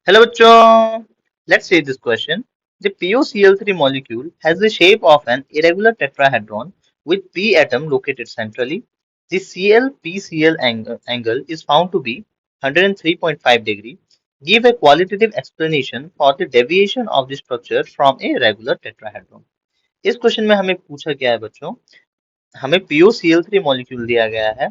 Hello bachcho. Let's say this question. The POCl3 molecule has the shape of an irregular tetrahedron with p atom located centrally. The Cl-PCl angle is found to be 103.5 degree. Give a qualitative explanation for the deviation of the structure from a regular tetrahedron. इस question में हमें पूछा गया है बच्चों, हमें POCl3 molecule दिया गया है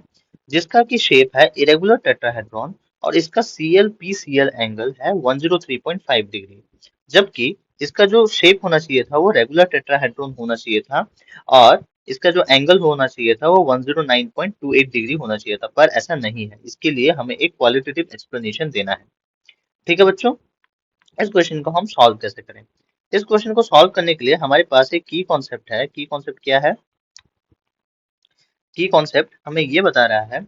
जिसका की शेप है इरेगुलर टेट्राहेड्रॉन और इसका Cl-PCl एंगल है 103.5 डिग्री, जबकि इसका जो शेप होना चाहिए था वो रेगुलर टेट्राहेड्रॉन होना चाहिए था और इसका जो एंगल होना चाहिए था वो 109.28 डिग्री होना चाहिए था, पर ऐसा नहीं है। इसके लिए हमें एक क्वालिटेटिव एक्सप्लेनेशन देना है। ठीक है बच्चों, इस क्वेश्चन को हम सॉल्व कैसे करें? इस क्वेश्चन को सॉल्व करने के लिए हमारे पास एक की कॉन्सेप्ट है। की कॉन्सेप्ट क्या है? की कॉन्सेप्ट हमें ये बता रहा है,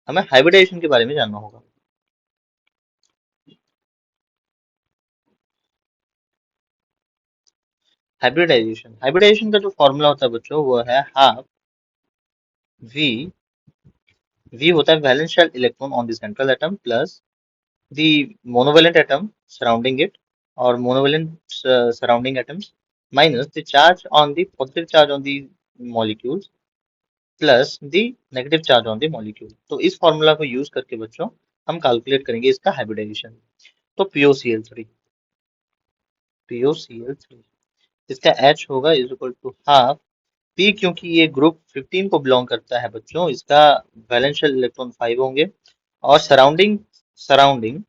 हमें हाइब्रिडाइजेशन के बारे में जानना होगा। हाइब्रिडाइजेशन का जो फॉर्मूला होता है बच्चों वो है हाफ वी। वी होता है valence shell electron on the central atom plus the monovalent atom surrounding it और monovalent surrounding atoms minus the charge on the positive charge on the molecules plus the negative charge on the molecule. तो इस formula को use करके बच्चों हम calculate करेंगे इसका hybridisation. तो POCl3 इसका H होगा is equal to half P, क्योंकि ये ग्रुप 15 को बिलोंग करता है बच्चों, इसका वैलेंशियल इलेक्ट्रॉन 5 होंगे और सराउंडिंग सराउंडिंग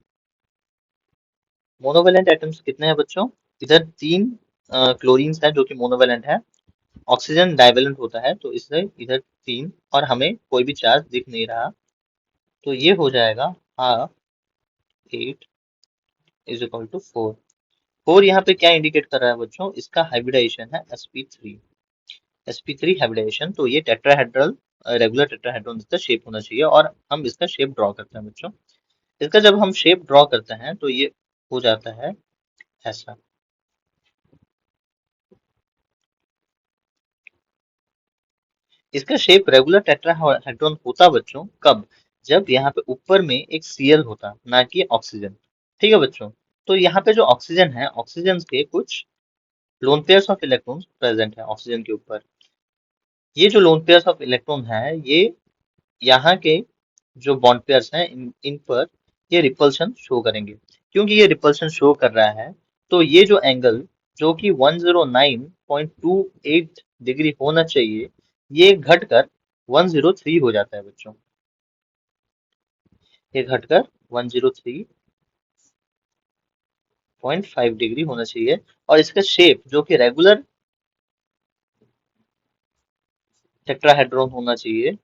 मोनोवेलेंट एटम्स कितने हैं बच्चों? इधर तीन क्लोरीन्स है जो कि मोनोवेलेंट है, ऑक्सीजन डाइवेलेंट होता है तो इसलिए इधर तीन और हमें कोई भी चार्ज दिख नहीं रहा, तो ये हो जाएगा हाफ 8 इज इक्वल टू 4। 4 यहाँ पे क्या इंडिकेट कर रहा है बच्चों? इसका हाइब्रिडाइजेशन है sp3 हाइब्रिडाइजेशन। तो ये टेट्राहेड्रल रेगुलर टेट्राहेड्रॉन इसका शेप होना चाहिए और हम इसका शेप ड्रॉ करते हैं बच्चों। इसका जब हम शेप ड्रॉ करते हैं तो ये हो जाता है ऐसा। इसका शेप रेगुलर टेट्राहेड्रॉन होता बच्चों कब? जब यहाँ पे ऊपर में एक Cl होता, ना कि ऑक्सीजन। ठीक है बच्चों, तो यहाँ पे जो ऑक्सीजन है, ऑक्सीजन के कुछ lone pairs of electrons present है ऑक्सीजन के ऊपर। ये जो लोन पेयर्स ऑफ इलेक्ट्रॉन है ये यहाँ के जो बॉन्ड पेयर्स हैं इन पर ये रिपल्शन शो करेंगे। क्योंकि ये रिपल्शन शो कर रहा है तो ये जो एंगल जो कि 109.28 डिग्री होना चाहिए ये घटकर 103 हो जाता है बच्चों। ये घटकर 103.5 डिग्री होना चाहिए और इसका शेप जो कि रेगुलर टेट्राहेड्रॉन होना चाहिए,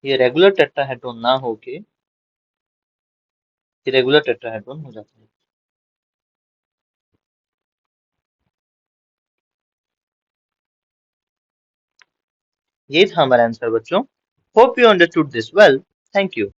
ये रेगुलर टेट्राहेड्रॉन ना होके इरेगुलर टेट्राहेड्रॉन हो जाता है। ये था हमारा आंसर बच्चों। Hope you understood this well. Thank you.